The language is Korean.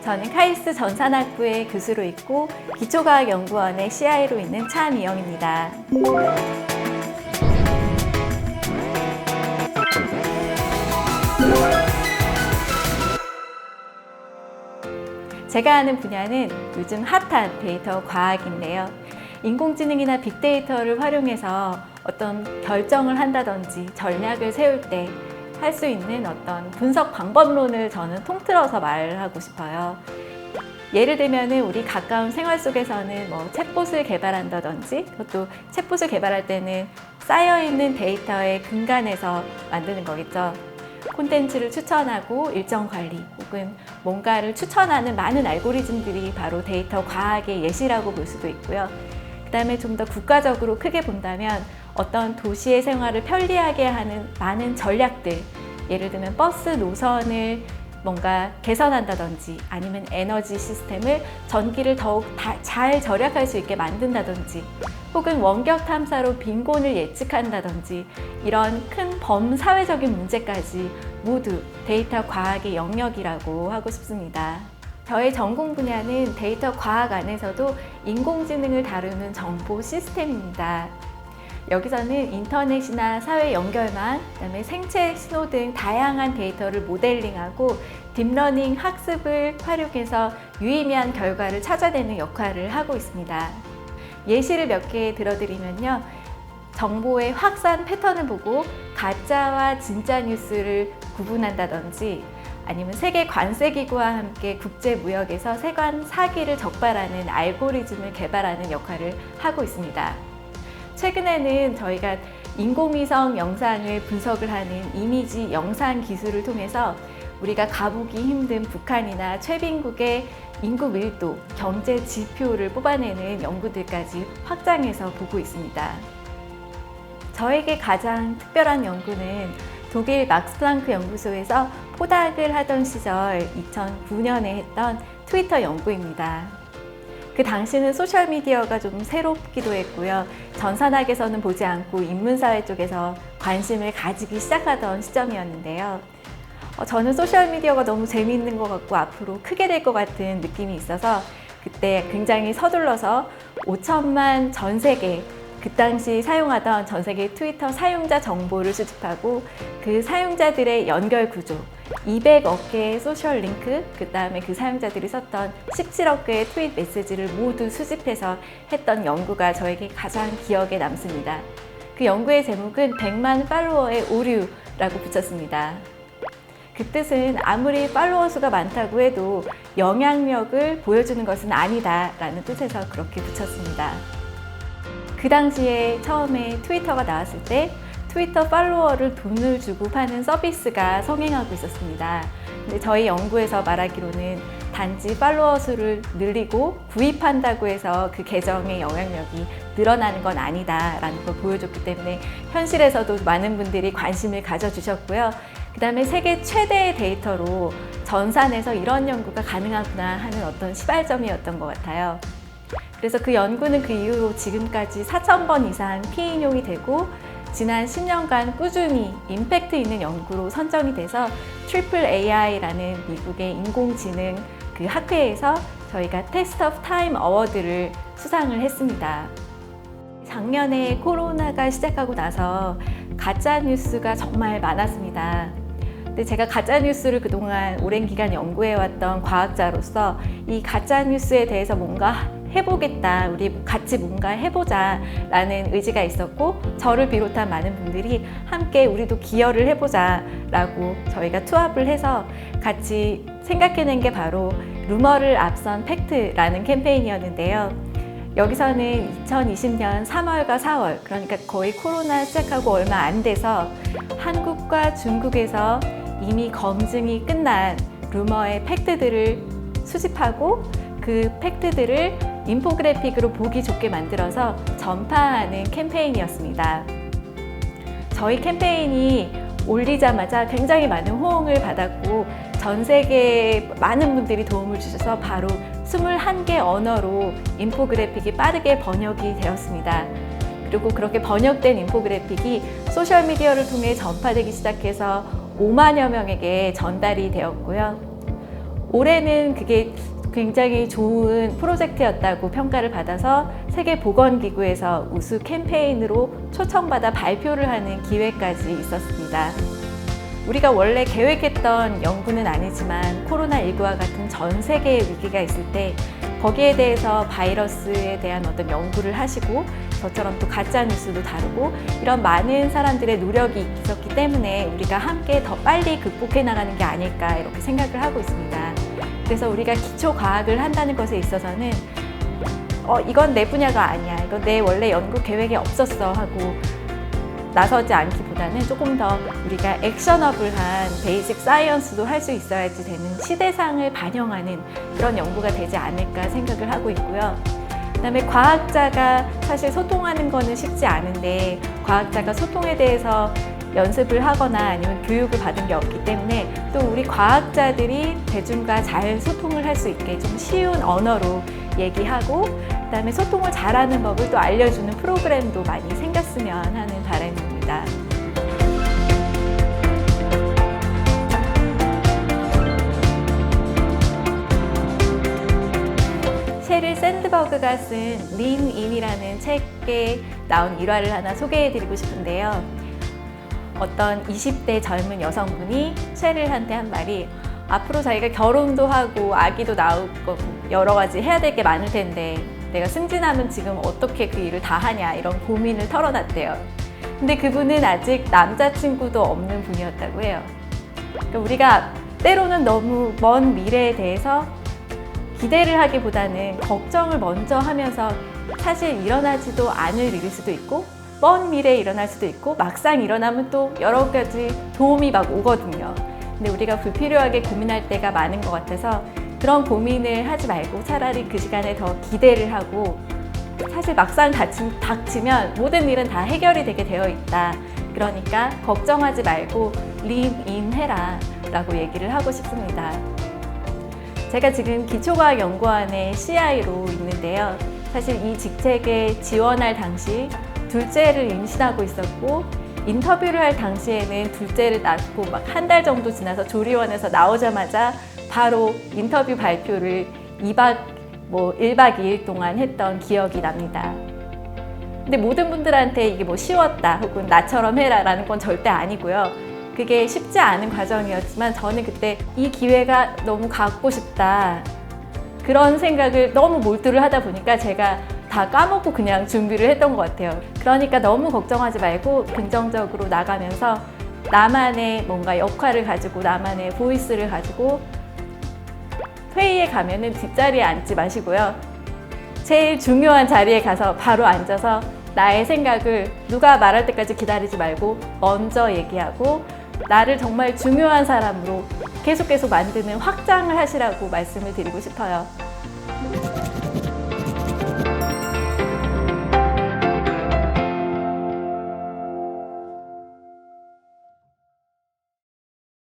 저는 카이스트 전산학부의 교수로 있고 기초과학연구원의 CI로 있는 차미영입니다. 제가 하는 분야는 요즘 핫한 데이터 과학인데요. 인공지능이나 빅데이터를 활용해서 어떤 결정을 한다든지 전략을 세울 때 할 수 있는 어떤 분석 방법론을 저는 통틀어서 말하고 싶어요. 예를 들면 우리 가까운 생활 속에서는 챗봇을 개발한다든지, 그것도 챗봇을 개발할 때는 쌓여있는 데이터의 근간에서 만드는 거겠죠. 콘텐츠를 추천하고 일정 관리 혹은 뭔가를 추천하는 많은 알고리즘들이 바로 데이터 과학의 예시라고 볼 수도 있고요. 그 다음에 좀 더 국가적으로 크게 본다면 어떤 도시의 생활을 편리하게 하는 많은 전략들, 예를 들면 버스 노선을 뭔가 개선한다든지 아니면 에너지 시스템을 전기를 더욱 잘 절약할 수 있게 만든다든지 혹은 원격 탐사로 빈곤을 예측한다든지 이런 큰 범사회적인 문제까지 모두 데이터 과학의 영역이라고 하고 싶습니다. 저의 전공 분야는 데이터 과학 안에서도 인공지능을 다루는 정보 시스템입니다. 여기서는 인터넷이나 사회 연결망, 그다음에 생체 신호 등 다양한 데이터를 모델링하고 딥러닝 학습을 활용해서 유의미한 결과를 찾아내는 역할을 하고 있습니다. 예시를 몇 개 들어드리면요. 정보의 확산 패턴을 보고 가짜와 진짜 뉴스를 구분한다든지 아니면 세계 관세기구와 함께 국제무역에서 세관 사기를 적발하는 알고리즘을 개발하는 역할을 하고 있습니다. 최근에는 저희가 인공위성 영상을 분석을 하는 이미지 영상 기술을 통해서 우리가 가보기 힘든 북한이나 최빈국의 인구 밀도, 경제 지표를 뽑아내는 연구들까지 확장해서 보고 있습니다. 저에게 가장 특별한 연구는 독일 막스플랑크 연구소에서 포닥을 하던 시절 2009년에 했던 트위터 연구입니다. 그 당시는 소셜미디어가 좀 새롭기도 했고요. 전산학에서는 보지 않고 인문사회 쪽에서 관심을 가지기 시작하던 시점이었는데요. 저는 소셜미디어가 너무 재미있는 것 같고 앞으로 크게 될 것 같은 느낌이 있어서 그때 굉장히 서둘러서 5천만 전 세계 그 당시 사용하던 전 세계 트위터 사용자 정보를 수집하고 그 사용자들의 연결 구조, 200억 개의 소셜 링크, 그 다음에 그 사용자들이 썼던 17억 개의 트윗 메시지를 모두 수집해서 했던 연구가 저에게 가장 기억에 남습니다. 그 연구의 제목은 100만 팔로워의 오류라고 붙였습니다. 그 뜻은 아무리 팔로워 수가 많다고 해도 영향력을 보여주는 것은 아니다 라는 뜻에서 그렇게 붙였습니다. 그 당시에 처음에 트위터가 나왔을 때 트위터 팔로워를 돈을 주고 파는 서비스가 성행하고 있었습니다. 근데 저희 연구에서 말하기로는 단지 팔로워 수를 늘리고 구입한다고 해서 그 계정의 영향력이 늘어나는 건 아니다라는 걸 보여줬기 때문에 현실에서도 많은 분들이 관심을 가져주셨고요. 그 다음에 세계 최대의 데이터로 전산에서 이런 연구가 가능하구나 하는 어떤 시발점이었던 것 같아요. 그래서 그 연구는 그 이후로 지금까지 4,000번 이상 피인용이 되고 지난 10년간 꾸준히 임팩트 있는 연구로 선정이 돼서 AAAI라는 미국의 인공지능 그 학회에서 저희가 테스트 오브 타임 어워드를 수상을 했습니다. 작년에 코로나가 시작하고 나서 가짜 뉴스가 정말 많았습니다. 근데 제가 가짜 뉴스를 그동안 오랜 기간 연구해왔던 과학자로서 이 가짜 뉴스에 대해서 뭔가 해보겠다, 우리 같이 뭔가 해보자 라는 의지가 있었고 저를 비롯한 많은 분들이 함께 우리도 기여를 해보자 라고 저희가 투합을 해서 같이 생각해낸 게 바로 루머를 앞선 팩트라는 캠페인이었는데요. 여기서는 2020년 3월과 4월, 그러니까 거의 코로나 시작하고 얼마 안 돼서 한국과 중국에서 이미 검증이 끝난 루머의 팩트들을 수집하고 그 팩트들을 인포그래픽으로 보기 좋게 만들어서 전파하는 캠페인이었습니다. 저희 캠페인이 올리자마자 굉장히 많은 호응을 받았고 전 세계 많은 분들이 도움을 주셔서 바로 21개 언어로 인포그래픽이 빠르게 번역이 되었습니다. 그리고 그렇게 번역된 인포그래픽이 소셜미디어를 통해 전파되기 시작해서 5만여 명에게 전달이 되었고요. 올해는 그게 굉장히 좋은 프로젝트였다고 평가를 받아서 세계보건기구에서 우수 캠페인으로 초청받아 발표를 하는 기회까지 있었습니다. 우리가 원래 계획했던 연구는 아니지만 코로나19와 같은 전 세계의 위기가 있을 때 거기에 대해서 바이러스에 대한 어떤 연구를 하시고 저처럼 또 가짜 뉴스도 다루고 이런 많은 사람들의 노력이 있었기 때문에 우리가 함께 더 빨리 극복해 나가는 게 아닐까 이렇게 생각을 하고 있습니다. 그래서 우리가 기초 과학을 한다는 것에 있어서는 이건 내 분야가 아니야, 이건 내 원래 연구 계획에 없었어 하고 나서지 않기보다는 조금 더 우리가 액셔너블한 베이직 사이언스도 할 수 있어야지 되는 시대상을 반영하는 그런 연구가 되지 않을까 생각을 하고 있고요. 그다음에 과학자가 사실 소통하는 거는 쉽지 않은데 과학자가 소통에 대해서 연습을 하거나 아니면 교육을 받은 게 없기 때문에 또 우리 과학자들이 대중과 잘 소통을 할 수 있게 좀 쉬운 언어로 얘기하고 그다음에 소통을 잘하는 법을 또 알려주는 프로그램도 많이 생겼으면 하는 바람입니다. 셰릴 샌드버그가 쓴 린 인이라는 책에 나온 일화를 하나 소개해드리고 싶은데요. 어떤 20대 젊은 여성분이 셰릴한테 한 말이 앞으로 자기가 결혼도 하고 아기도 나올 거고 여러 가지 해야 될 게 많을 텐데 내가 승진하면 지금 어떻게 그 일을 다 하냐 이런 고민을 털어놨대요. 근데 그분은 아직 남자친구도 없는 분이었다고 해요. 그러니까 우리가 때로는 너무 먼 미래에 대해서 기대를 하기보다는 걱정을 먼저 하면서 사실 일어나지도 않을 일일 수도 있고 먼 미래에 일어날 수도 있고 막상 일어나면 또 여러 가지 도움이 막 오거든요. 근데 우리가 불필요하게 고민할 때가 많은 것 같아서 그런 고민을 하지 말고 차라리 그 시간에 더 기대를 하고 사실 막상 닥치면 모든 일은 다 해결이 되게 되어 있다. 그러니까 걱정하지 말고 live in 해라 라고 얘기를 하고 싶습니다. 제가 지금 기초과학연구원의 CI로 있는데요. 사실 이 직책에 지원할 당시 둘째를 임신하고 있었고 인터뷰를 할 당시에는 둘째를 낳고 막 한 달 정도 지나서 조리원에서 나오자마자 바로 인터뷰 발표를 1박 2일 동안 했던 기억이 납니다. 근데 모든 분들한테 이게 뭐 쉬웠다 혹은 나처럼 해라 라는 건 절대 아니고요. 그게 쉽지 않은 과정이었지만 저는 그때 이 기회가 너무 갖고 싶다 그런 생각을 너무 몰두를 하다 보니까 제가 다 까먹고 그냥 준비를 했던 것 같아요. 그러니까 너무 걱정하지 말고 긍정적으로 나가면서 나만의 뭔가 역할을 가지고 나만의 보이스를 가지고 회의에 가면은 뒷자리에 앉지 마시고요. 제일 중요한 자리에 가서 바로 앉아서 나의 생각을 누가 말할 때까지 기다리지 말고 먼저 얘기하고 나를 정말 중요한 사람으로 계속 만드는 확장을 하시라고 말씀을 드리고 싶어요.